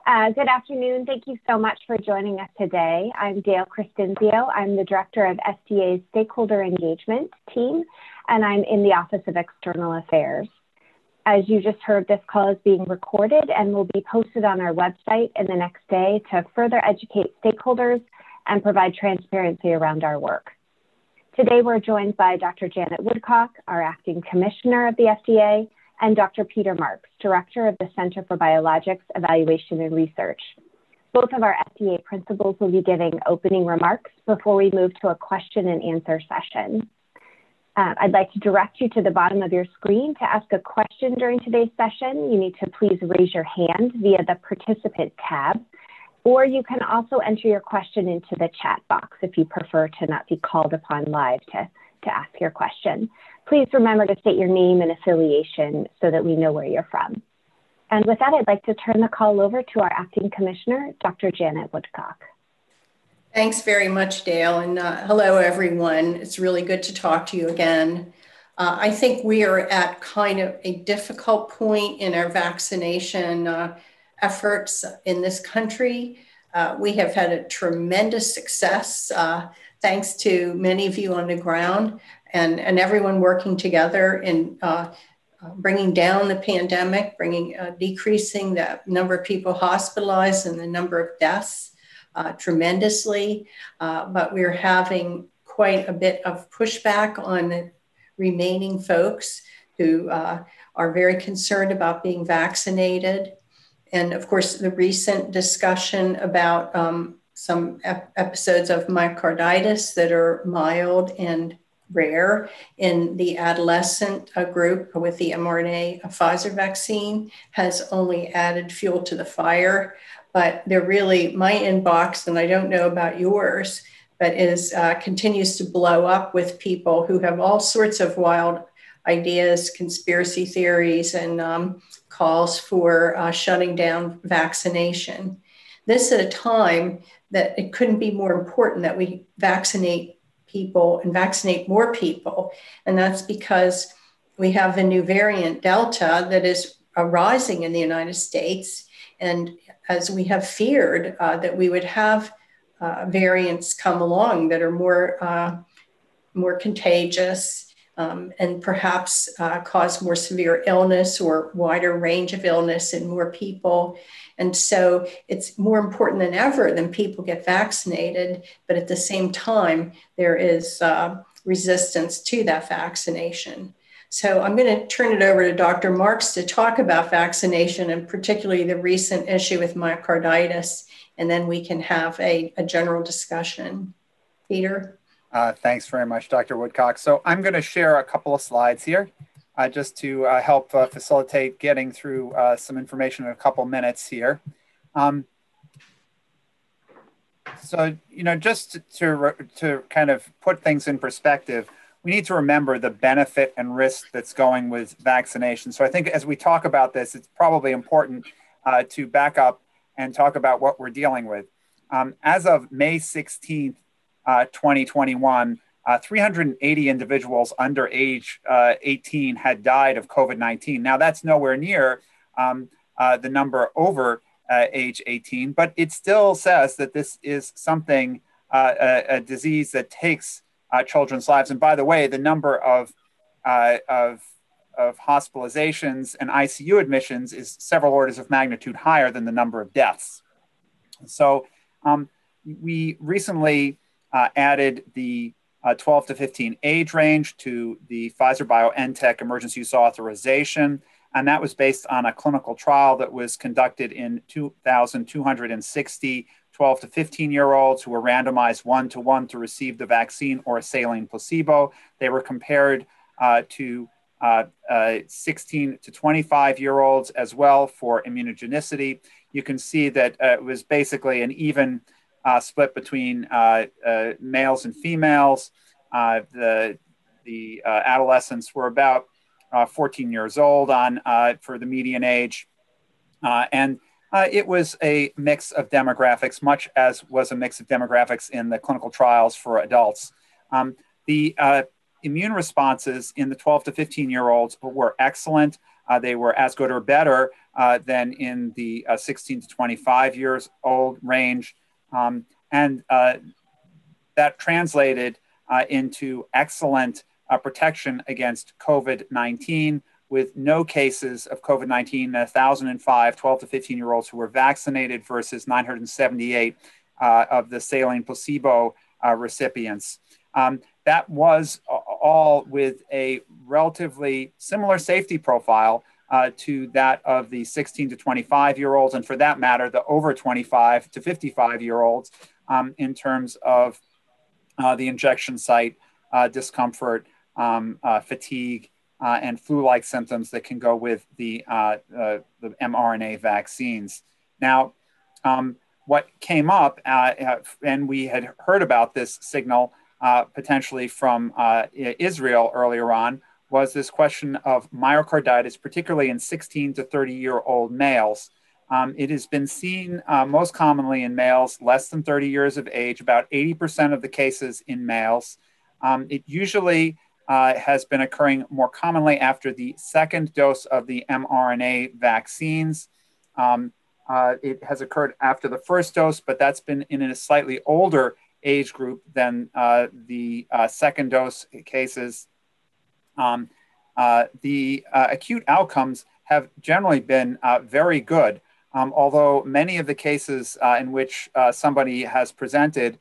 Good afternoon. Thank you so much for joining us today. I'm Dale Cristinzio. I'm the Director of FDA's Stakeholder Engagement team, and I'm in the Office of External Affairs. As you just heard, this call is being recorded and will be posted on our website in the next day to further educate stakeholders and provide transparency around our work. Today, we're joined by Dr. Janet Woodcock, our Acting Commissioner of the FDA, and Dr. Peter Marks, Director of the Center for Biologics Evaluation and Research. Both of our FDA principals will be giving opening remarks before we move to a question and answer session. I'd like to direct you to the bottom of your screen to ask a question during today's session. You need to please raise your hand via the participant tab, or you can also enter your question into the chat box if you prefer to not be called upon live to ask your question. Please remember to state your name and affiliation so that we know where you're from. And with that, I'd like to turn the call over to our Acting Commissioner, Dr. Janet Woodcock. Thanks very much, Dale, and hello, everyone. It's really good to talk to you again. I think we are at kind of a difficult point in our vaccination efforts in this country. We have had a tremendous success thanks to many of you on the ground and everyone working together in bringing down the pandemic, decreasing the number of people hospitalized and the number of deaths tremendously. But we're having quite a bit of pushback on the remaining folks who are very concerned about being vaccinated. And of course, the recent discussion about some episodes of myocarditis that are mild and rare in the adolescent group with the mRNA Pfizer vaccine has only added fuel to the fire. But they're really, my inbox, and I don't know about yours, but continues to blow up with people who have all sorts of wild ideas, conspiracy theories, and calls for shutting down vaccination. This at a time that it couldn't be more important that we vaccinate people and vaccinate more people. And that's because we have a new variant, Delta, that is arising in the United States. And as we have feared that we would have variants come along that are more contagious, and perhaps cause more severe illness or wider range of illness in more people. And so it's more important than ever that people get vaccinated, but at the same time, there is resistance to that vaccination. So I'm going to turn it over to Dr. Marks to talk about vaccination and particularly the recent issue with myocarditis, and then we can have a general discussion. Peter? Thanks very much, Dr. Woodcock. So I'm going to share a couple of slides here just to help facilitate getting through some information in a couple minutes here. So, just to kind of put things in perspective, we need to remember the benefit and risk that's going with vaccination. So I think as we talk about this, it's probably important to back up and talk about what we're dealing with. As of May 16th, 2021, 380 individuals under age 18 had died of COVID-19. Now that's nowhere near the number over age 18, but it still says that this is something, a disease that takes children's lives. And by the way, the number of hospitalizations and ICU admissions is several orders of magnitude higher than the number of deaths. So we recently added the 12 to 15 age range to the Pfizer-BioNTech emergency use authorization. And that was based on a clinical trial that was conducted in 2,260 12 to 15-year-olds who were randomized 1-to-1 to receive the vaccine or a saline placebo. They were compared to 16 to 25-year-olds as well for immunogenicity. You can see that it was basically an even split between males and females. The adolescents were about 14 years old for the median age. And it was a mix of demographics, much as was a mix of demographics in the clinical trials for adults. The immune responses in the 12 to 15-year-olds were excellent. They were as good or better than in the 16 to 25 years old range. And that translated into excellent protection against COVID-19, with no cases of COVID-19 in 1,005 12 to 15-year-olds who were vaccinated versus 978 of the saline placebo recipients. That was all with a relatively similar safety profile to that of the 16 to 25-year-olds, and for that matter, the over 25 to 55-year-olds in terms of the injection site discomfort, fatigue, and flu-like symptoms that can go with the mRNA vaccines. Now, what came up, and we had heard about this signal potentially from Israel earlier on, was this question of myocarditis, particularly in 16 to 30-year-old males. It has been seen most commonly in males less than 30 years of age, about 80% of the cases in males. It usually has been occurring more commonly after the second dose of the mRNA vaccines. It has occurred after the first dose, but that's been in a slightly older age group than the second dose cases. The acute outcomes have generally been very good, although many of the cases in which somebody has presented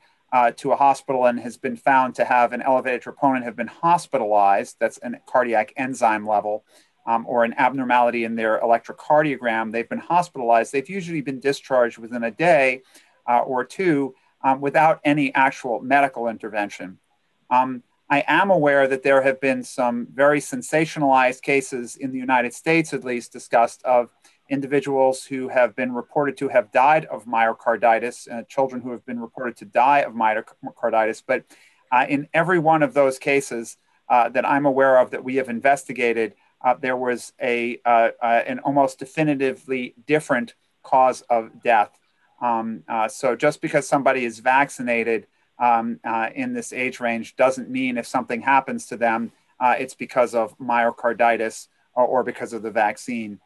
to a hospital and has been found to have an elevated troponin have been hospitalized. That's a cardiac enzyme level, or an abnormality in their electrocardiogram. They've been hospitalized. They've usually been discharged within a day or two without any actual medical intervention. I am aware that there have been some very sensationalized cases in the United States, at least, discussed of individuals who have been reported to have died of myocarditis, children who have been reported to die of myocarditis. But in every one of those cases that I'm aware of that we have investigated, there was an almost definitively different cause of death. So just because somebody is vaccinated in this age range doesn't mean if something happens to them, it's because of myocarditis or because of the vaccine.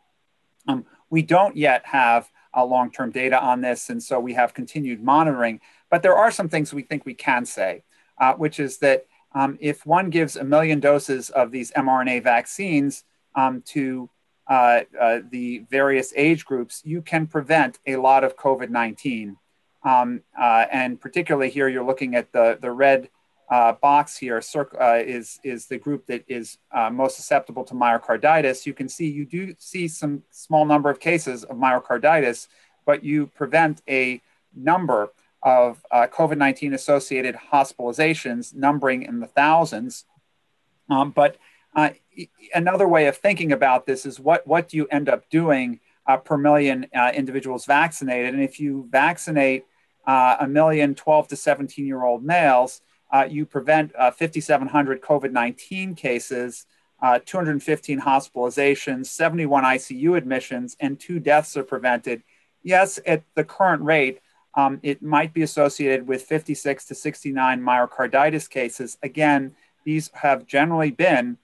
We don't yet have long-term data on this, and so we have continued monitoring. But there are some things we think we can say, which is that if one gives 1 million doses of these mRNA vaccines to the various age groups, you can prevent a lot of COVID-19. And particularly here, you're looking at the red box here is the group that is most susceptible to myocarditis. You can see you do see some small number of cases of myocarditis, but you prevent a number of COVID-19 associated hospitalizations numbering in the thousands. But another way of thinking about this is what do you end up doing per million individuals vaccinated? And if you vaccinate 1 million 12 to 17-year-old males, you prevent 5,700 COVID-19 cases, 215 hospitalizations, 71 ICU admissions, and 2 deaths are prevented. Yes, at the current rate, it might be associated with 56 to 69 myocarditis cases. Again, these have generally been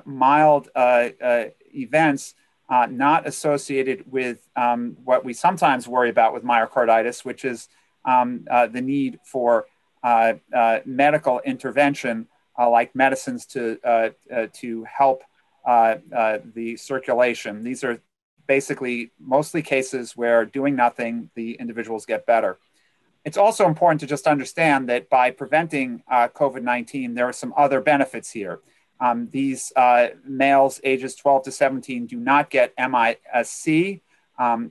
mild events, not associated with what we sometimes worry about with myocarditis, which is the need for medical intervention, like medicines to help the circulation. These are basically mostly cases where doing nothing, the individuals get better. It's also important to just understand that by preventing COVID-19, there are some other benefits here. These males ages 12 to 17 do not get MIS-C,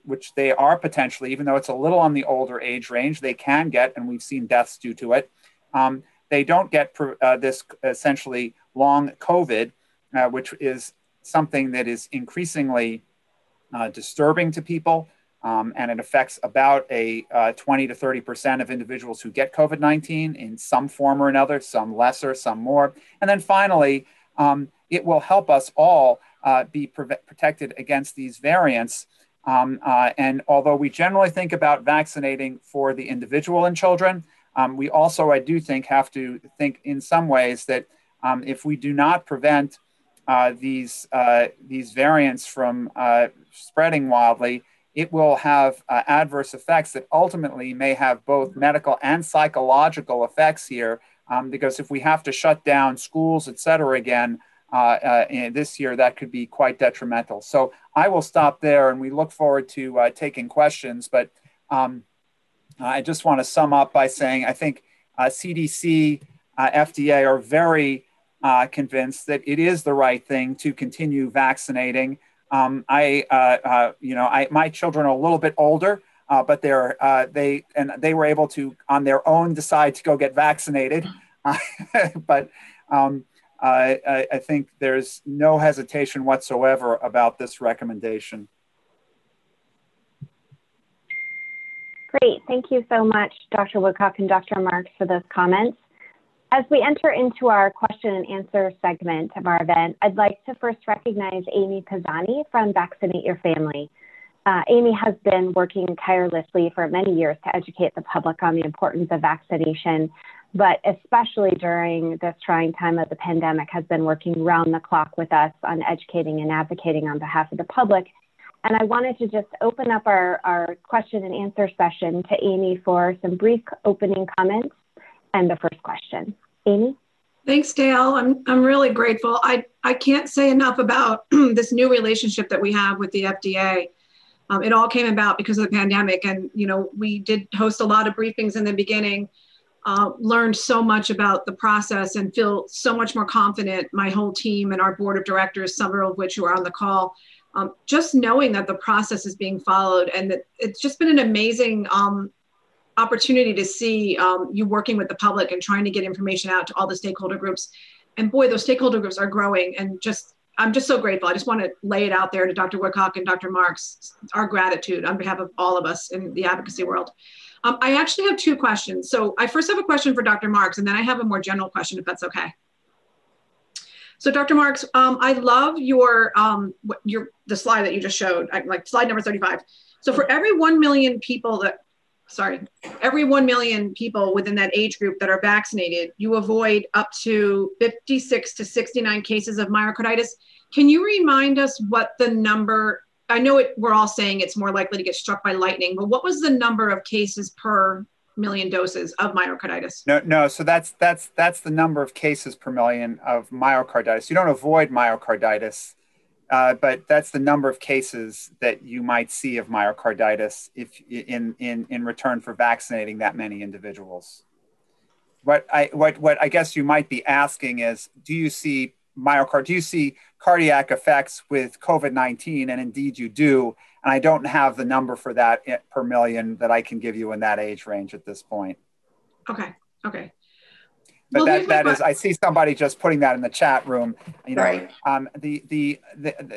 which they are potentially, even though it's a little on the older age range, they can get, and we've seen deaths due to it. They don't get this essentially long COVID, which is something that is increasingly disturbing to people, and it affects about 20 to 30% of individuals who get COVID-19 in some form or another, some lesser, some more. And then finally, it will help us all be protected against these variants. And although we generally think about vaccinating for the individual and children, we also, I do think, have to think in some ways that if we do not prevent these variants from spreading wildly, it will have adverse effects that ultimately may have both medical and psychological effects here. Because if we have to shut down schools, et cetera, again this year, that could be quite detrimental. So I will stop there, and we look forward to taking questions. But I just want to sum up by saying I think CDC, FDA are very convinced that it is the right thing to continue vaccinating. My children are a little bit older, but they were able to on their own decide to go get vaccinated. But I think there's no hesitation whatsoever about this recommendation. Great. Thank you so much, Dr. Woodcock and Dr. Marks, for those comments. As we enter into our question and answer segment of our event, I'd like to first recognize Amy Pisani from Vaccinate Your Family. Amy has been working tirelessly for many years to educate the public on the importance of vaccination, but especially during this trying time of the pandemic has been working round the clock with us on educating and advocating on behalf of the public. And I wanted to just open up our question and answer session to Amy for some brief opening comments and the first question. Amy? Thanks, Dale. I'm really grateful. I can't say enough about this new relationship that we have with the FDA. It all came about because of the pandemic, and we did host a lot of briefings in the beginning, learned so much about the process, and feel so much more confident, my whole team and our board of directors, several of which who are on the call, just knowing that the process is being followed, and that it's just been an amazing opportunity to see you working with the public and trying to get information out to all the stakeholder groups. And boy, those stakeholder groups are growing, and I'm just so grateful. I just want to lay it out there to Dr. Woodcock and Dr. Marks, our gratitude on behalf of all of us in the advocacy world. I actually have two questions. So I first have a question for Dr. Marks, and then I have a more general question, if that's okay. So Dr. Marks, I love the slide that you just showed, like slide number 35. So for every 1 million people every 1 million people within that age group that are vaccinated, you avoid up to 56 to 69 cases of myocarditis. Can you remind us what the number, I know we're all saying it's more likely to get struck by lightning, but what was the number of cases per million doses of myocarditis? No. So that's the number of cases per million of myocarditis. You don't avoid myocarditis, but that's the number of cases that you might see of myocarditis if in return for vaccinating that many individuals. What I guess you might be asking is, do you see cardiac effects with COVID-19? And indeed you do. And I don't have the number for that per million that I can give you in that age range at this point. Okay. But that is, I see somebody just putting that in the chat room. Right.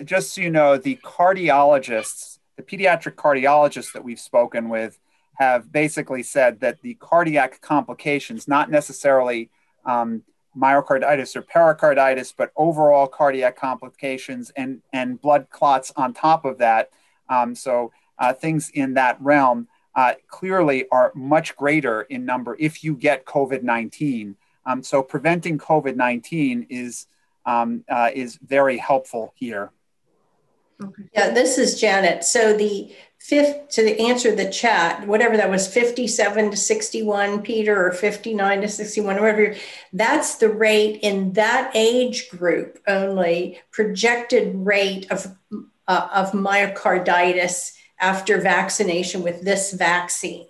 Just so you know, the cardiologists, the pediatric cardiologists that we've spoken with have basically said that the cardiac complications, not necessarily myocarditis or pericarditis, but overall cardiac complications and blood clots on top of that. So things in that realm clearly are much greater in number if you get COVID-19. So preventing COVID-19 is very helpful here. Okay. Yeah, this is Janet. So to answer the chat, whatever that was, 57 to 61, Peter, or 59 to 61, whatever, that's the rate in that age group only, projected rate of myocarditis after vaccination with this vaccine.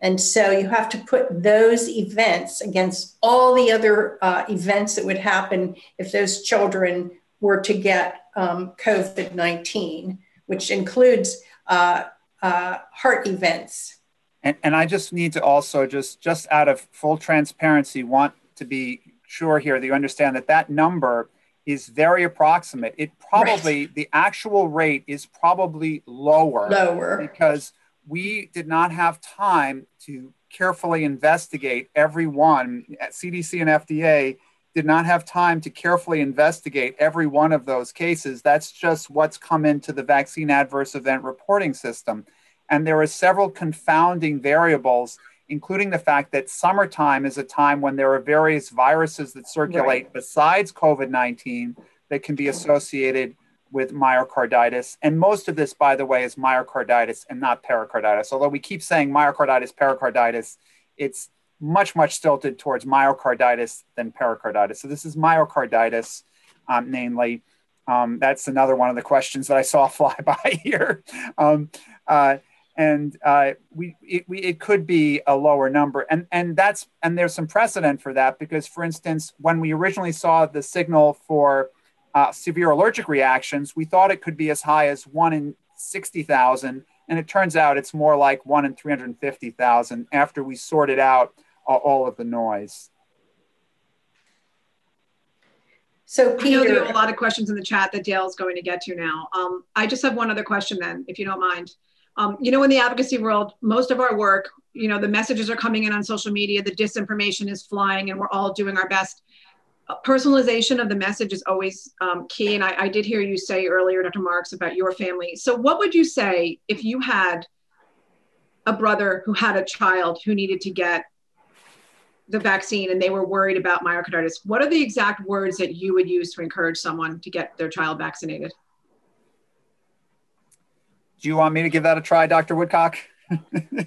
And so you have to put those events against all the other events that would happen if those children were to get COVID-19, which includes heart events. And I just need to also, just out of full transparency, want to be sure here that you understand that number is very approximate. It probably, right. The actual rate is probably lower. Because we did not have time to carefully investigate everyone. CDC and FDA did not have time to carefully investigate every one of those cases. That's just what's come into the vaccine adverse event reporting system. And there are several confounding variables, including the fact that summertime is a time when there are various viruses that circulate besides COVID-19 that can be associated with myocarditis. And most of this, by the way, is myocarditis and not pericarditis. Although we keep saying myocarditis, pericarditis, it's much, much tilted towards myocarditis than pericarditis. So this is myocarditis, namely. That's another one of the questions that I saw fly by here. It could be a lower number. And there's some precedent for that because, for instance, when we originally saw the signal for severe allergic reactions, we thought it could be as high as 1 in 60,000. And it turns out it's more like 1 in 350,000 after we sorted out all of the noise. So Peter, I know there are a lot of questions in the chat that Dale's going to get to now. I just have one other question then, if you don't mind. In the advocacy world, most of our work, the messages are coming in on social media, the disinformation is flying, and we're all doing our best. Personalization of the message is always key. And I did hear you say earlier, Dr. Marks, about your family. So what would you say if you had a brother who had a child who needed to get the vaccine and they were worried about myocarditis? What are the exact words that you would use to encourage someone to get their child vaccinated? Do you want me to give that a try, Dr. Woodcock?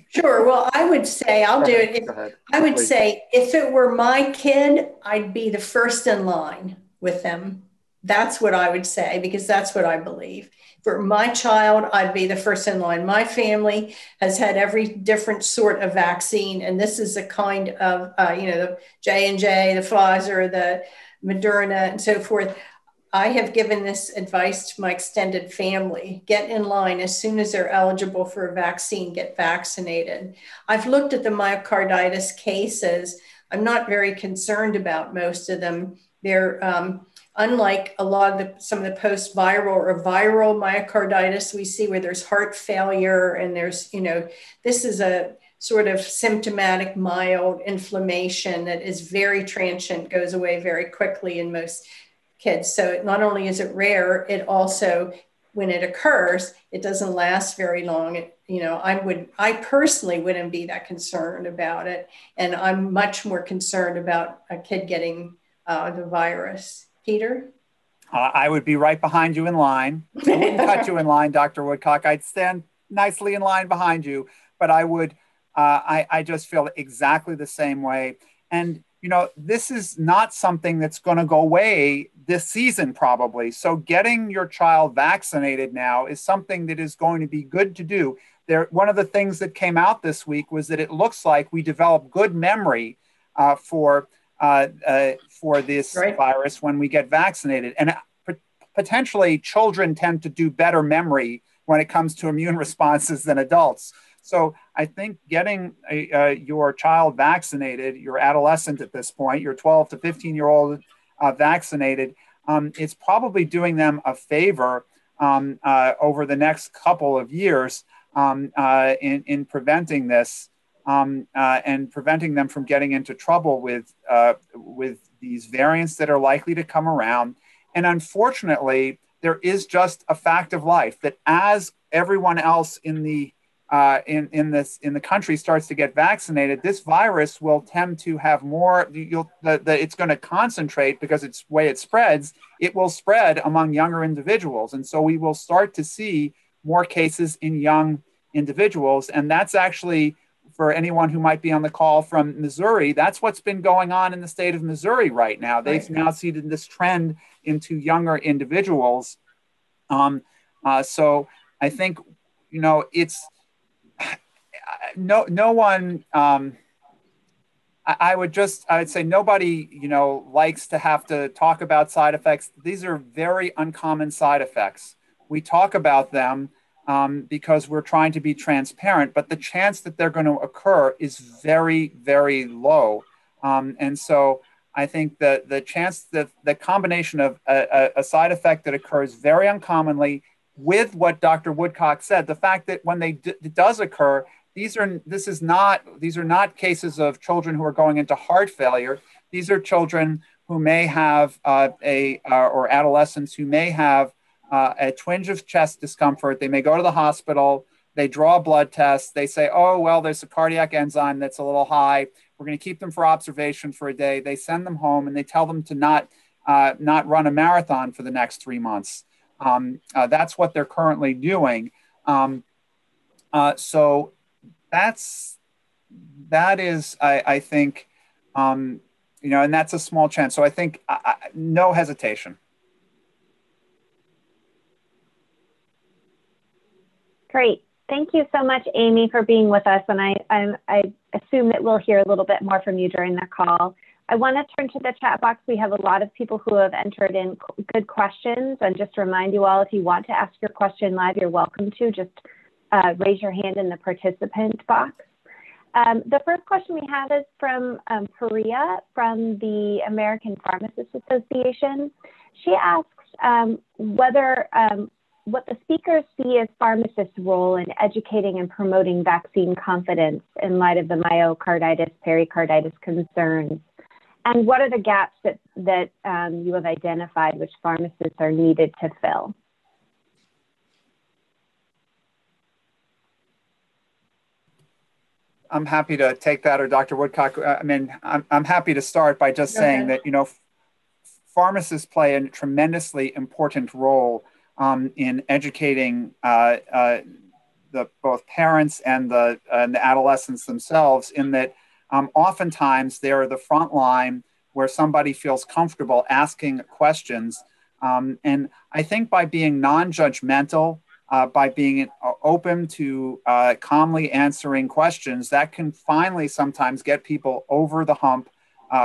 Sure. Well, I would say, I'll do it. I would say if it were my kid, I'd be the first in line with them. That's what I would say, because that's what I believe. For my child, I'd be the first in line. My family has had every different sort of vaccine, and this is a kind of, the J&J, the Pfizer, the Moderna, and so forth. I have given this advice to my extended family: get in line as soon as they're eligible for a vaccine, get vaccinated. I've looked at the myocarditis cases. I'm not very concerned about most of them. They're unlike a lot of some of the post-viral or viral myocarditis we see, where there's heart failure and there's, this is a sort of symptomatic mild inflammation that is very transient, goes away very quickly in most kids. So not only is it rare, it also, when it occurs, it doesn't last very long. I personally wouldn't be that concerned about it. And I'm much more concerned about a kid getting the virus. Peter? I would be right behind you in line. I wouldn't cut you in line, Dr. Woodcock. I'd stand nicely in line behind you, but I would, I just feel exactly the same way. And this is not something that's going to go away this season, probably. So getting your child vaccinated now is something that is going to be good to do. One of the things that came out this week was that it looks like we develop good memory for this virus when we get vaccinated. And potentially children tend to do better memory when it comes to immune responses than adults. So I think getting your child vaccinated, your adolescent at this point, your 12 to 15-year-old vaccinated, it's probably doing them a favor over the next couple of years in preventing this and preventing them from getting into trouble with these variants that are likely to come around. And unfortunately, there is just a fact of life that as everyone else in the country starts to get vaccinated, this virus will tend to have more. It's going to concentrate because it's the way it spreads. It will spread among younger individuals, and so we will start to see more cases in young individuals. And that's actually, for anyone who might be on the call from Missouri, that's what's been going on in the state of Missouri right now. They've now seen this trend into younger individuals. So I think it's. No one, I would say nobody, likes to have to talk about side effects. These are very uncommon side effects. We talk about them because we're trying to be transparent, but the chance that they're going to occur is very, very low. And so I think that the chance that the combination of a side effect that occurs very uncommonly with what Dr. Woodcock said, the fact that when it does occur, these are not cases of children who are going into heart failure. These are children who may have or adolescents who may have a twinge of chest discomfort. They may go to the hospital. They draw a blood test. They say, oh, well, there's a cardiac enzyme that's a little high. We're going to keep them for observation for a day. They send them home and they tell them to not not run a marathon for the next 3 months. That's what they're currently doing. So that is, I think, and that's a small chance. So I think no hesitation. Great. Thank you so much, Amy, for being with us. And I assume that we'll hear a little bit more from you during the call. I want to turn to the chat box. We have a lot of people who have entered in good questions. And just to remind you all, if you want to ask your question live, you're welcome to. Just raise your hand in the participant box. The first question we have is from Priya from the American Pharmacists Association. She asks what the speakers see as pharmacists' role in educating and promoting vaccine confidence in light of the myocarditis, pericarditis concerns, and what are the gaps that you have identified which pharmacists are needed to fill? I'm happy to take that, or Dr. Woodcock. I mean, I'm happy to start by just saying that, pharmacists play a tremendously important role in educating the both parents and the adolescents themselves, in that oftentimes they're the front line where somebody feels comfortable asking questions. And I think by being non-judgmental, by being open to calmly answering questions, that can finally sometimes get people over the hump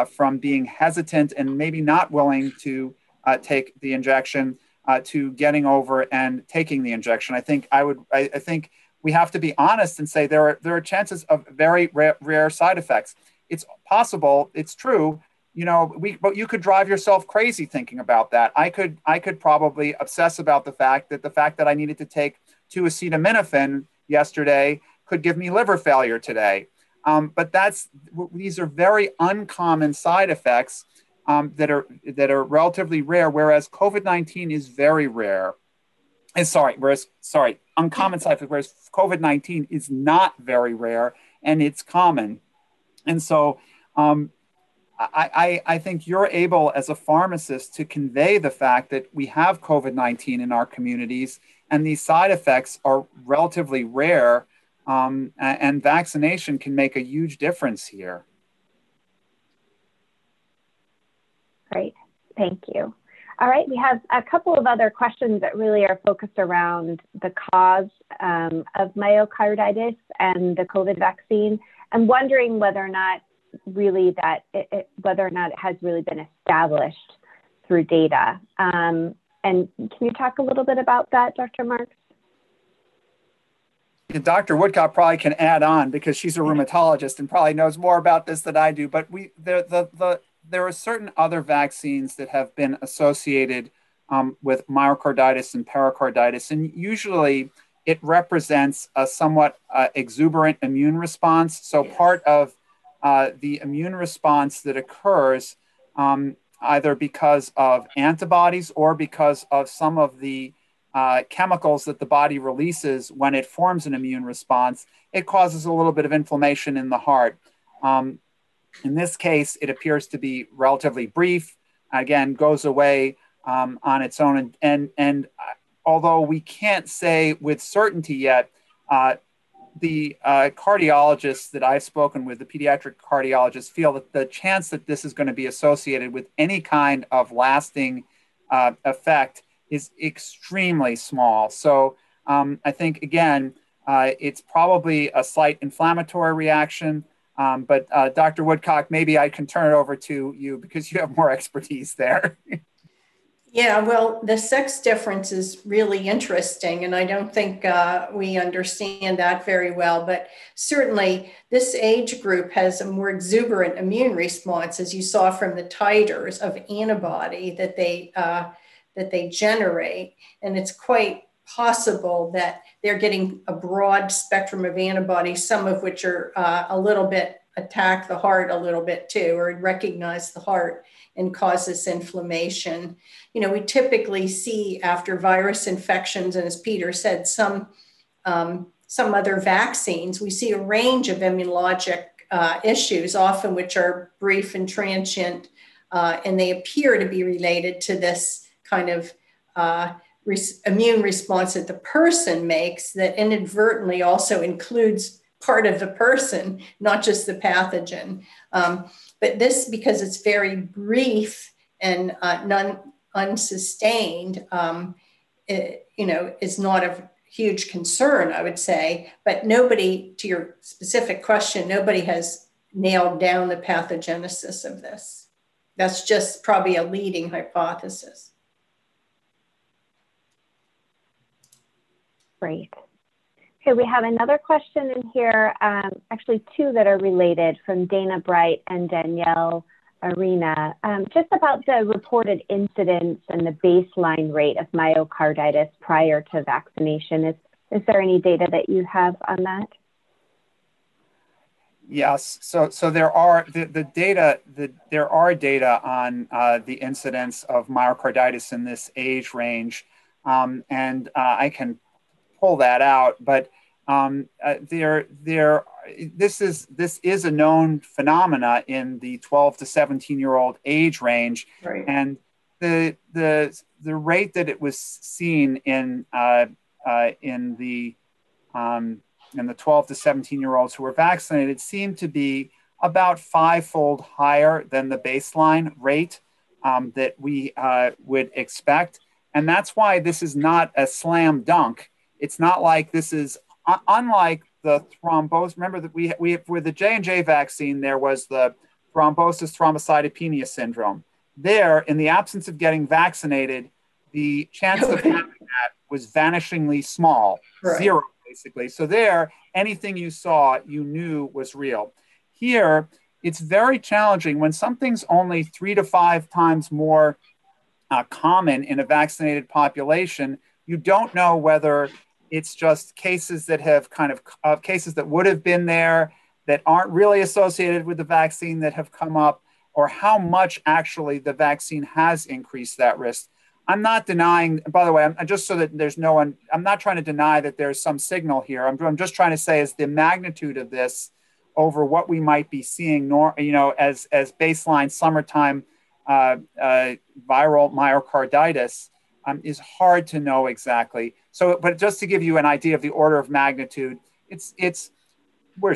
from being hesitant and maybe not willing to take the injection to getting over and taking the injection. I think we have to be honest and say there are chances of very rare side effects. It's possible, it's true, but you could drive yourself crazy thinking about that. I could probably obsess about the fact that I needed to take 2 acetaminophen yesterday could give me liver failure today. But these are very uncommon side effects that are relatively rare, whereas COVID-19 is very rare. Uncommon side effects, whereas COVID-19 is not very rare and it's common. And so I think you're able as a pharmacist to convey the fact that we have COVID-19 in our communities and these side effects are relatively rare, and vaccination can make a huge difference here. Great, thank you. All right, we have a couple of other questions that really are focused around the cause of myocarditis and the COVID vaccine. I'm wondering whether or not it has really been established through data. And can you talk a little bit about that, Dr. Marks? Dr. Woodcock probably can add on because she's a rheumatologist and probably knows more about this than I do. But there are certain other vaccines that have been associated with myocarditis and pericarditis, and usually it represents a somewhat exuberant immune response. So part of the immune response that occurs either because of antibodies or because of some of the chemicals that the body releases when it forms an immune response, it causes a little bit of inflammation in the heart. In this case, it appears to be relatively brief, again, goes away on its own. And although we can't say with certainty yet, the cardiologists that I've spoken with, the pediatric cardiologists, feel that the chance that this is going to be associated with any kind of lasting effect is extremely small. So I think, again, it's probably a slight inflammatory reaction. But Dr. Woodcock, maybe I can turn it over to you because you have more expertise there. Yeah, well, the sex difference is really interesting, and I don't think we understand that very well. But certainly, this age group has a more exuberant immune response, as you saw from the titers of antibody that they generate, and it's quite possible that they're getting a broad spectrum of antibodies, some of which are a little bit attack the heart a little bit too, or recognize the heart and cause this inflammation. We typically see after virus infections, and as Peter said, some other vaccines, we see a range of immunologic issues, often which are brief and transient and they appear to be related to this kind of immune response that the person makes that inadvertently also includes part of the person, not just the pathogen. But this, because it's very brief and unsustained, is not a huge concern, I would say. But nobody, to your specific question, nobody has nailed down the pathogenesis of this. That's just probably a leading hypothesis. Great. Okay, we have another question in here, actually two that are related, from Dana Bright and Danielle Arena, just about the reported incidence and the baseline rate of myocarditis prior to vaccination. Is there any data that you have on that? Yes, so there are there are data on the incidence of myocarditis in this age range, and I can pull that out. But this is a known phenomena in the 12 to 17-year-old age range, right. And the rate that it was seen in the 12 to 17-year-olds who were vaccinated seemed to be about 5-fold higher than the baseline rate that we would expect. And that's why this is not a slam dunk. It's not like this is, unlike the thrombosis, remember that we with the J&J vaccine, there was the thrombosis thrombocytopenia syndrome. There, in the absence of getting vaccinated, the chance of having that was vanishingly small, right. 0. Basically. So there, anything you saw, you knew was real. Here, it's very challenging when something's only 3 to 5 times more common in a vaccinated population. You don't know whether it's just cases that have cases that would have been there that aren't really associated with the vaccine that have come up, or how much actually the vaccine has increased that risk. I'm not denying, by the way, I'm just so that there's no one, I'm not trying to deny that there's some signal here. I'm just trying to say is the magnitude of this over what we might be seeing, as baseline summertime viral myocarditis is hard to know exactly. So, but just to give you an idea of the order of magnitude, we're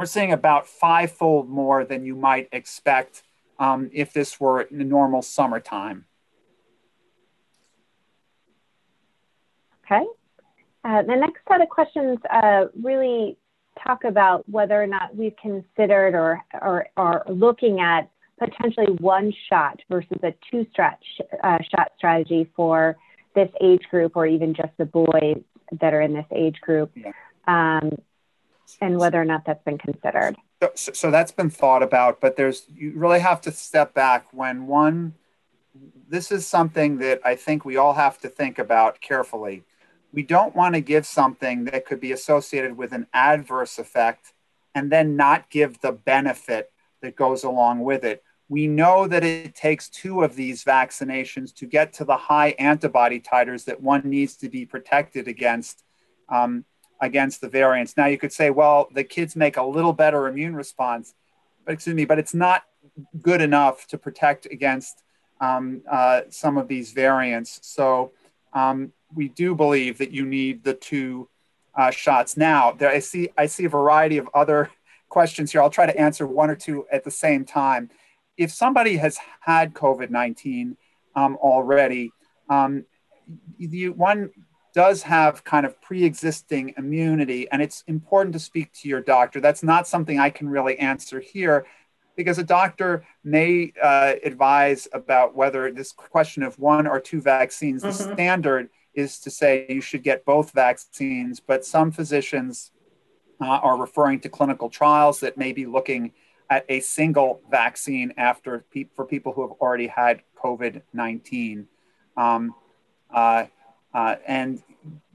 seeing about 5-fold more than you might expect if this were in the normal summertime. Okay. The next set of questions really talk about whether or not we've considered or are looking at potentially one shot versus a shot strategy for this age group, or even just the boys that are in this age group, and whether or not that's been considered. So that's been thought about, but you really have to step back this is something that I think we all have to think about carefully. We don't want to give something that could be associated with an adverse effect and then not give the benefit that goes along with it. We know that it takes 2 of these vaccinations to get to the high antibody titers that one needs to be protected against the variants. Now you could say, well, the kids make a little better immune response, but it's not good enough to protect against some of these variants. So we do believe that you need the 2 shots. Now, I see a variety of other questions here. I'll try to answer 1 or 2 at the same time. If somebody has had COVID-19 already, one does have kind of pre-existing immunity, and it's important to speak to your doctor. That's not something I can really answer here, because a doctor may advise about whether this question of 1 or 2 vaccines, the standard is to say you should get both vaccines, but some physicians are referring to clinical trials that may be looking at a single vaccine for people who have already had COVID-19. And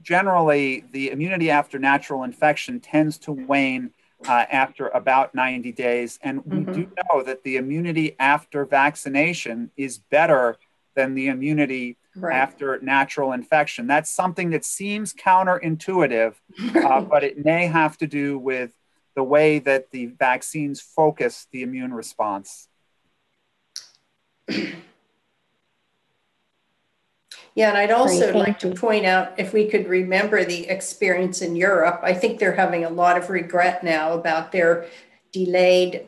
generally, the immunity after natural infection tends to wane after about 90 days. And we do know that the immunity after vaccination is better than the immunity after natural infection. That's something that seems counterintuitive, but it may have to do with the way that the vaccines focus the immune response. Yeah, and I'd also Great, like to point out, if we could remember the experience in Europe, I think they're having a lot of regret now about their delayed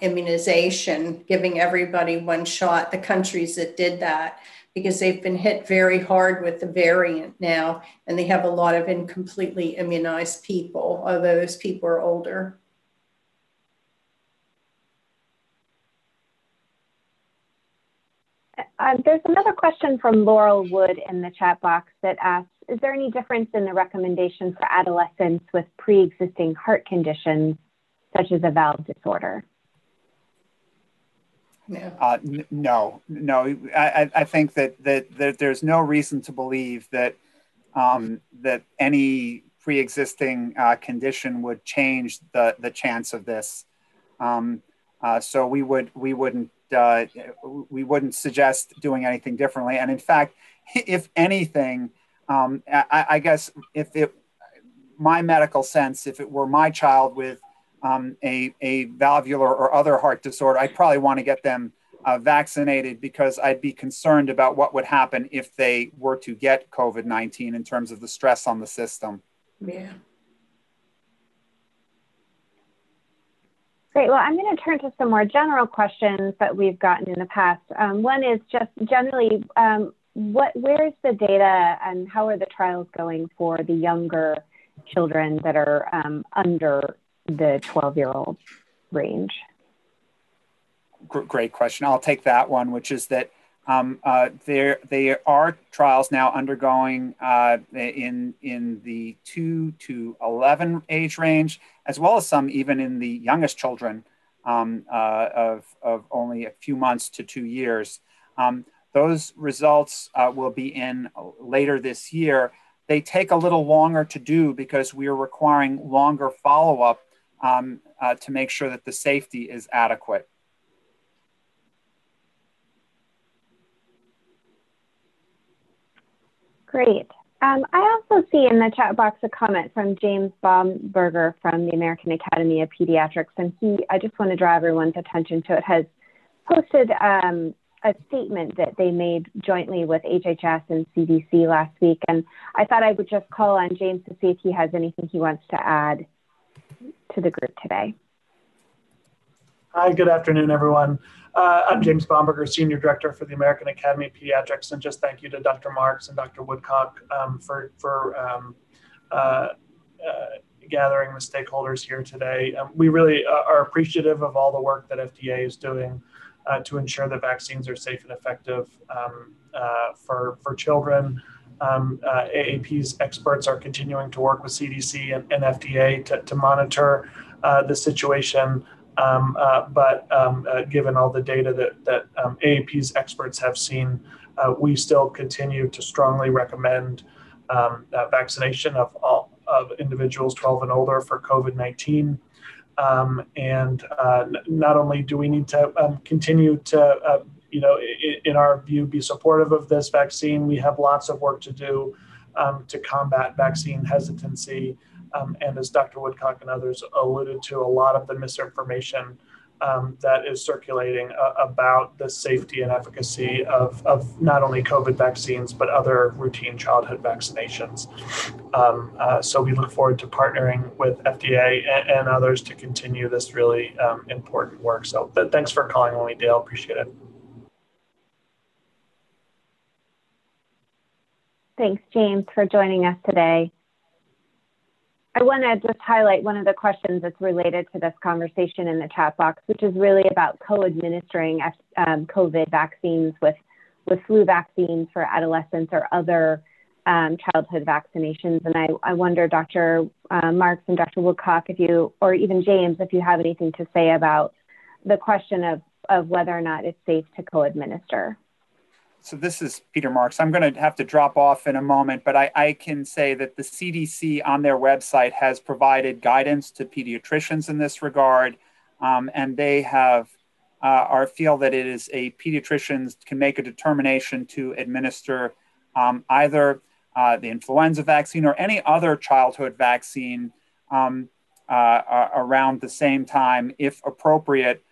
immunization, giving everybody one shot, the countries that did that, because they've been hit very hard with the variant now, and they have a lot of incompletely immunized people, although those people are older. There's another question from Laurel Wood in the chat box that asks, is there any difference in the recommendation for adolescents with pre-existing heart conditions, such as a valve disorder? No. I think that there's no reason to believe that that any pre-existing condition would change the chance of this. So we wouldn't suggest doing anything differently. And in fact, if anything, I guess my medical sense, if it were my child with a valvular or other heart disorder, I'd probably want to get them vaccinated, because I'd be concerned about what would happen if they were to get COVID-19 in terms of the stress on the system. Yeah. Great. Well, I'm going to turn to some more general questions that we've gotten in the past. One is just generally, where is the data and how are the trials going for the younger children that are under the 12-year-old range? Great question. I'll take that one, which is that there are trials now undergoing in the 2 to 11 age range, as well as some even in the youngest children of only a few months to 2 years. Those results will be in later this year. They take a little longer to do because we are requiring longer follow-up to make sure that the safety is adequate. Great. I also see in the chat box a comment from James Bonberger from the American Academy of Pediatrics, and I just want to draw everyone's attention to it, has posted a statement that they made jointly with HHS and CDC last week, and I thought I would just call on James to see if he has anything he wants to add to the group today. Hi, good afternoon, everyone. I'm James Bonberger, Senior Director for the American Academy of Pediatrics, and just thank you to Dr. Marks and Dr. Woodcock for gathering the stakeholders here today. We really are appreciative of all the work that FDA is doing to ensure that vaccines are safe and effective for children. AAP's experts are continuing to work with CDC and FDA to monitor the situation. But given all the data that AAP's experts have seen, we still continue to strongly recommend vaccination of individuals 12 and older for COVID-19. And not only do we need to continue to, in our view, be supportive of this vaccine, we have lots of work to do to combat vaccine hesitancy. And as Dr. Woodcock and others alluded to, a lot of the misinformation that is circulating about the safety and efficacy of not only COVID vaccines, but other routine childhood vaccinations. So we look forward to partnering with FDA and others to continue this really important work. So thanks for calling on me, Dale. Appreciate it. Thanks, James, for joining us today. I want to just highlight one of the questions that's related to this conversation in the chat box, which is really about co-administering COVID vaccines with flu vaccines for adolescents or other childhood vaccinations. And I wonder, Dr. Marks and Dr. Woodcock, if you, or even James, if you have anything to say about the question of whether or not it's safe to co-administer. So this is Peter Marks. I'm going to have to drop off in a moment, but I can say that the CDC on their website has provided guidance to pediatricians in this regard, and they have feel that it is pediatricians can make a determination to administer either the influenza vaccine or any other childhood vaccine around the same time, if appropriate,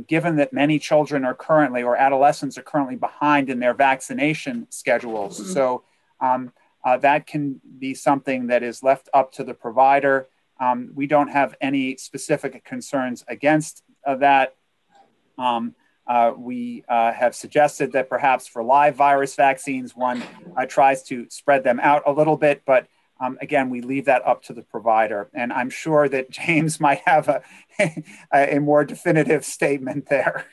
given that many children are currently, or adolescents are currently behind in their vaccination schedules. Mm-hmm. So that can be something that is left up to the provider. We don't have any specific concerns against that. We have suggested that perhaps for live virus vaccines, one tries to spread them out a little bit, but again, we leave that up to the provider. And I'm sure that James might have a more definitive statement there.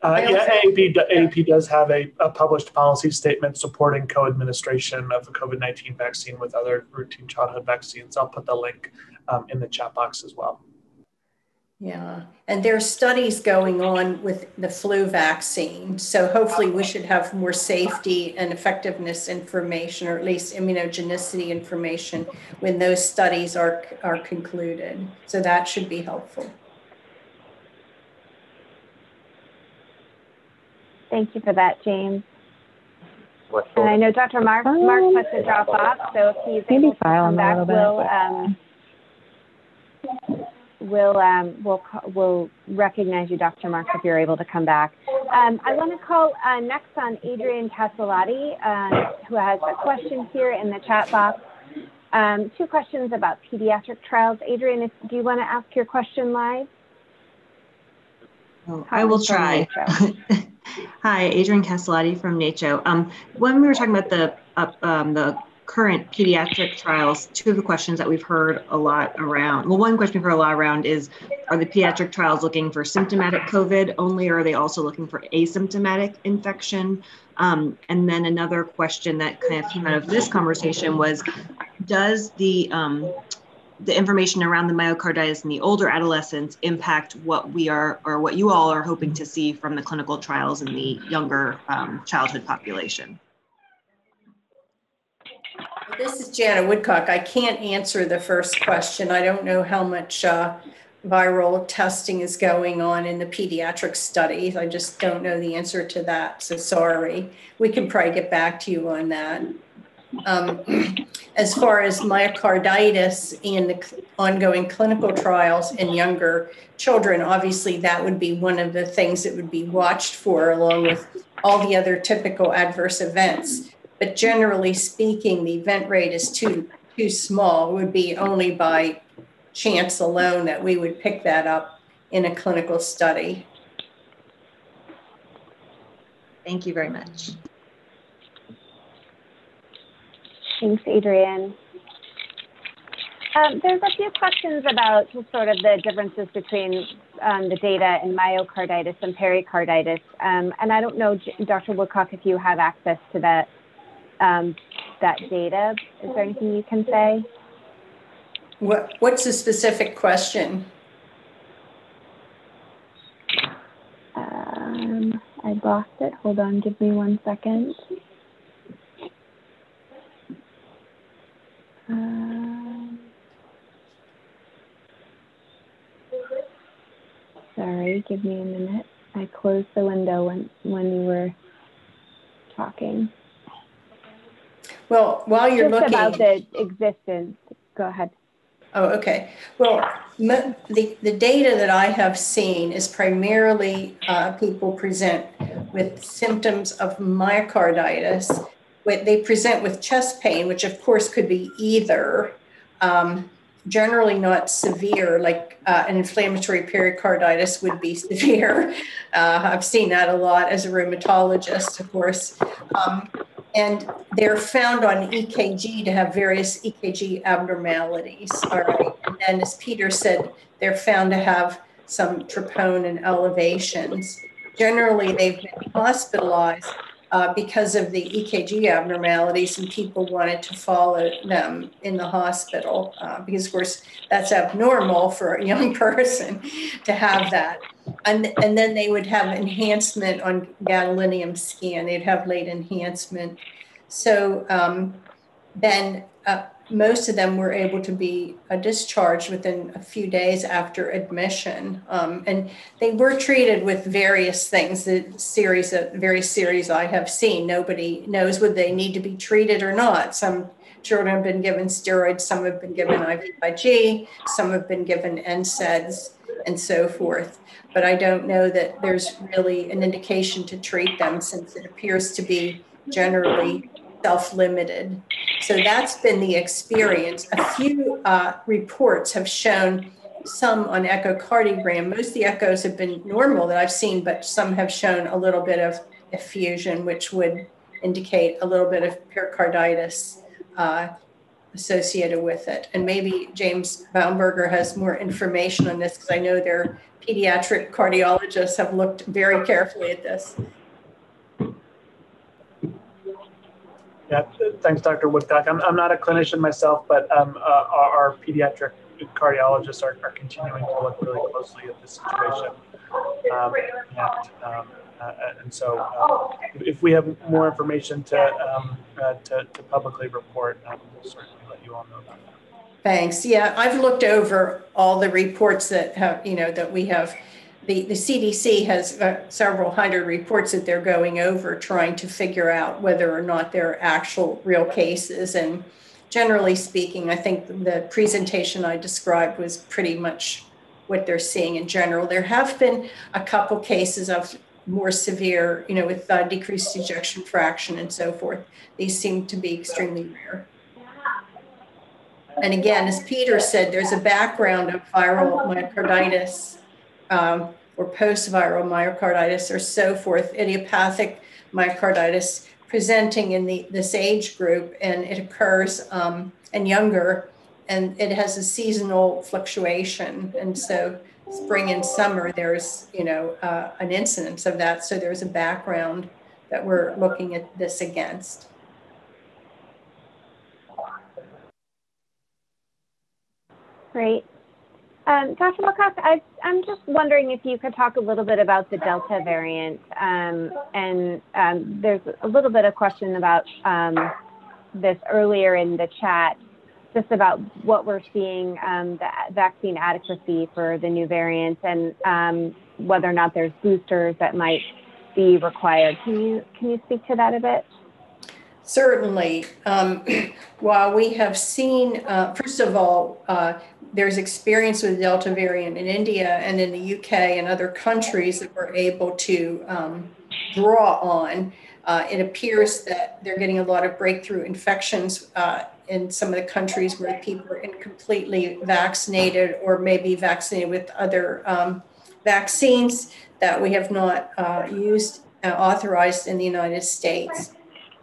AAP does have a published policy statement supporting co-administration of the COVID-19 vaccine with other routine childhood vaccines. I'll put the link in the chat box as well. Yeah, and there are studies going on with the flu vaccine. So hopefully we should have more safety and effectiveness information, or at least immunogenicity information when those studies are concluded. So that should be helpful. Thank you for that, James. And I know Dr. Mark has to drop off, so if he's able to come back, we'll recognize you, Dr. Mark, if you're able to come back. I want to call next on Adrian Castellati, who has a question here in the chat box. 2 questions about pediatric trials. Adrian, do you want to ask your question live? Oh, I will try. Hi, Adrian Castellati from NACHO. When we were talking about the current pediatric trials, 2 of the questions that we've heard a lot around, well, one question we've heard a lot around is, are the pediatric trials looking for symptomatic COVID only, or are they also looking for asymptomatic infection? And then another question that kind of came out of this conversation was, does the information around the myocarditis in the older adolescents impact what we are, or what you all are hoping to see from the clinical trials in the younger childhood population? This is Janet Woodcock. I can't answer the first question. I don't know how much viral testing is going on in the pediatric studies. I just don't know the answer to that, so sorry. We can probably get back to you on that. As far as myocarditis and the ongoing clinical trials in younger children, obviously that would be one of the things that would be watched for, along with all the other typical adverse events. But generally speaking, the event rate is too small. It would be only by chance alone that we would pick that up in a clinical study. Thank you very much. Thanks, Adrian. There's a few questions about just sort of the differences between the data in myocarditis and pericarditis. And I don't know, Dr. Woodcock, if you have access to that data. Is there anything you can say? What's the specific question? I lost it. Hold on, give me 1 second. Sorry, give me a minute. I closed the window when you were talking. Well, while you're just looking about the existence, go ahead. Oh, okay. Well, the data that I have seen is primarily people present with symptoms of myocarditis. They present with chest pain, which of course could be either, generally not severe, like an inflammatory pericarditis would be severe. I've seen that a lot as a rheumatologist, of course. And they're found on EKG to have various EKG abnormalities, all right? And then, as Peter said, they're found to have some troponin elevations. Generally, they've been hospitalized because of the EKG abnormalities, and people wanted to follow them in the hospital because, of course, that's abnormal for a young person to have that. And then they would have enhancement on gadolinium scan. They'd have late enhancement. So then most of them were able to be discharged within a few days after admission. And they were treated with various things, various series I have seen. Nobody knows whether they need to be treated or not. Some children have been given steroids, some have been given IVIG, some have been given NSAIDs, and so forth. But I don't know that there's really an indication to treat them, since it appears to be generally self-limited. So that's been the experience. A few reports have shown some on echocardiogram. Most of the echoes have been normal that I've seen, but some have shown a little bit of effusion, which would indicate a little bit of pericarditis associated with it. And maybe James Bonberger has more information on this, because I know their pediatric cardiologists have looked very carefully at this. Yeah, thanks, Dr. Woodcock. I'm not a clinician myself, but our pediatric cardiologists are continuing to look really closely at this situation. And so if we have more information to publicly report, we'll certainly let you all know about that. Thanks. Yeah, I've looked over all the reports that have, that we have. The CDC has several hundred reports that they're going over, trying to figure out whether or not they're actual real cases. And generally speaking, I think the presentation I described was pretty much what they're seeing in general. There have been a couple cases of more severe, with decreased ejection fraction and so forth. These seem to be extremely rare. And again, as Peter said, there's a background of viral myocarditis or post-viral myocarditis or so forth, idiopathic myocarditis presenting in this age group, and it occurs and younger, and it has a seasonal fluctuation. And so spring and summer, there's, an incidence of that. So there's a background that we're looking at this against. Great. Dr. Woodcock, I'm just wondering if you could talk a little bit about the Delta variant. There's a little bit of question about this earlier in the chat, just about what we're seeing, the vaccine adequacy for the new variant, and whether or not there's boosters that might be required. Can you speak to that a bit? Certainly. While we have seen, first of all, there's experience with the Delta variant in India and in the UK and other countries that we're able to draw on. It appears that they're getting a lot of breakthrough infections in some of the countries where people are incompletely vaccinated or maybe vaccinated with other vaccines that we have not authorized in the United States.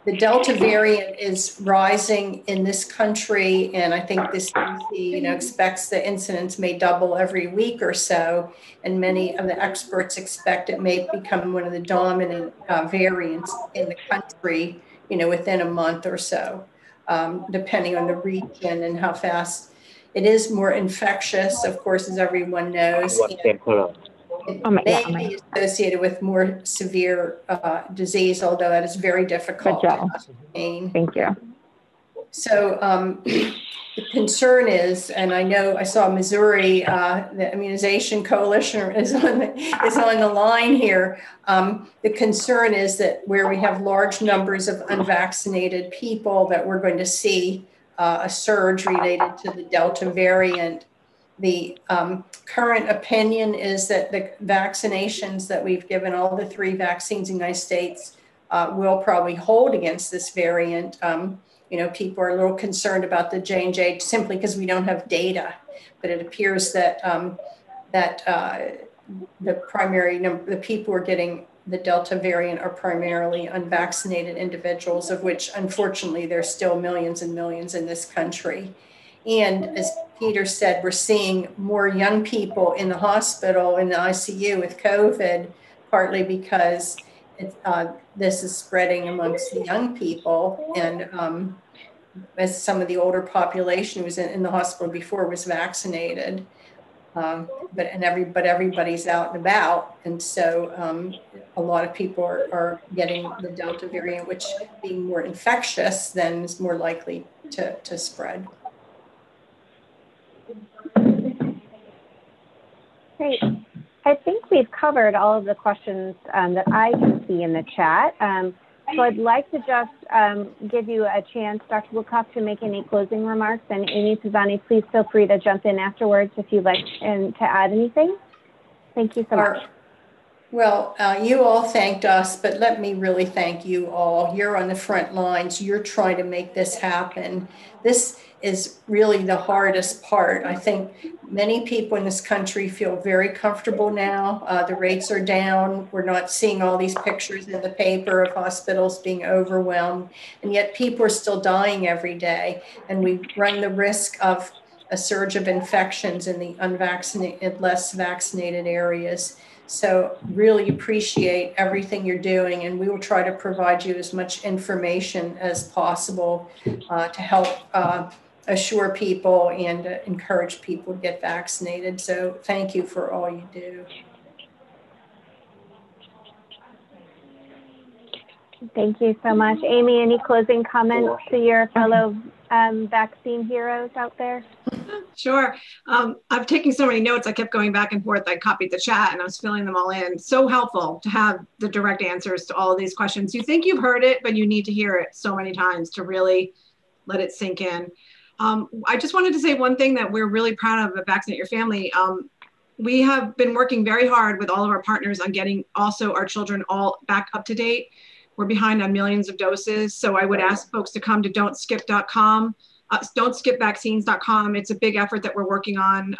The Delta variant is rising in this country, and I think the CDC, expects the incidence may double every week or so, and many of the experts expect it may become one of the dominant variants in the country, within a month or so, depending on the region and how fast. It is more infectious, of course, as everyone knows. It may be associated with more severe disease, although that is very difficult to ascertain. Thank you. So the concern is, and I saw Missouri, the Immunization Coalition is on the line here. The concern is that where we have large numbers of unvaccinated people, that we're going to see a surge related to the Delta variant. The current opinion is that the vaccinations that we've given, all the 3 vaccines in the United States, will probably hold against this variant. People are a little concerned about the J&J simply because we don't have data, but it appears that the primary number, the people who are getting the Delta variant are primarily unvaccinated individuals, of which unfortunately there's still millions and millions in this country. And as Peter said, we're seeing more young people in the hospital, in the ICU with COVID, partly because this is spreading amongst the young people. And as some of the older population who was in the hospital before was vaccinated, but everybody's out and about. And so a lot of people are getting the Delta variant, which being more infectious then is more likely to spread. Great. I think we've covered all of the questions that I can see in the chat. So I'd like to just give you a chance, Dr. Woodcock, to make any closing remarks. And Amy, Suzanne, please feel free to jump in afterwards if you'd like to add anything. Thank you so much. Well, you all thanked us, but let me really thank you all. You're on the front lines. You're trying to make this happen. This is really the hardest part. I think many people in this country feel very comfortable now. The rates are down. We're not seeing all these pictures in the paper of hospitals being overwhelmed, and yet people are still dying every day. And we run the risk of a surge of infections in the unvaccinated, less vaccinated areas. So really appreciate everything you're doing, and we will try to provide you as much information as possible to help assure people and encourage people to get vaccinated. So thank you for all you do. Thank you so much. Amy, any closing comments to your fellow vaccine heroes out there? Sure. I've taken so many notes. I kept going back and forth. I copied the chat and I was filling them all in. So helpful to have the direct answers to all of these questions. You think you've heard it, but you need to hear it so many times to really let it sink in. I just wanted to say one thing that we're really proud of at Vaccinate Your Family. We have been working very hard with all of our partners on getting also our children all back up to date. We're behind on millions of doses. So I would ask folks to come to don'tskip.com. Don'tskipvaccines.com. It's a big effort that we're working on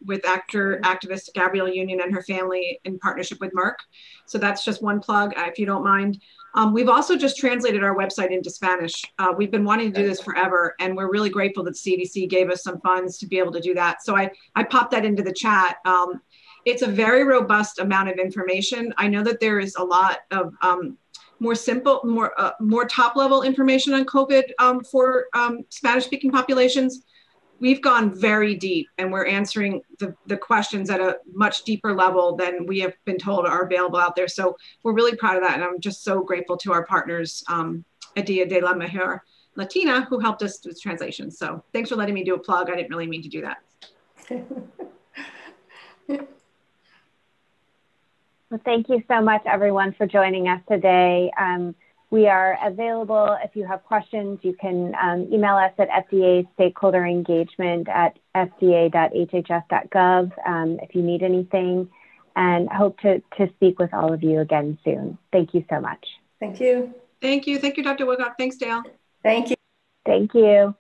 with activist Gabrielle Union and her family in partnership with Merck. So that's just one plug, if you don't mind. We've also just translated our website into Spanish. We've been wanting to do this forever, and we're really grateful that CDC gave us some funds to be able to do that. So I popped that into the chat. It's a very robust amount of information. I know that there is a lot of more simple, more top-level information on COVID for Spanish-speaking populations. We've gone very deep, and we're answering the questions at a much deeper level than we have been told are available out there. So we're really proud of that, and I'm just so grateful to our partners at Dia de la Mujer Latina who helped us with translation. So thanks for letting me do a plug. I didn't really mean to do that. Well, thank you so much, everyone, for joining us today. We are available. If you have questions, you can email us at FDA Stakeholder Engagement at fda.hhs.gov if you need anything, and hope to speak with all of you again soon. Thank you so much. Thank you. Thank you. Thank you, Dr. Woodcock. Thanks, Dale. Thank you. Thank you.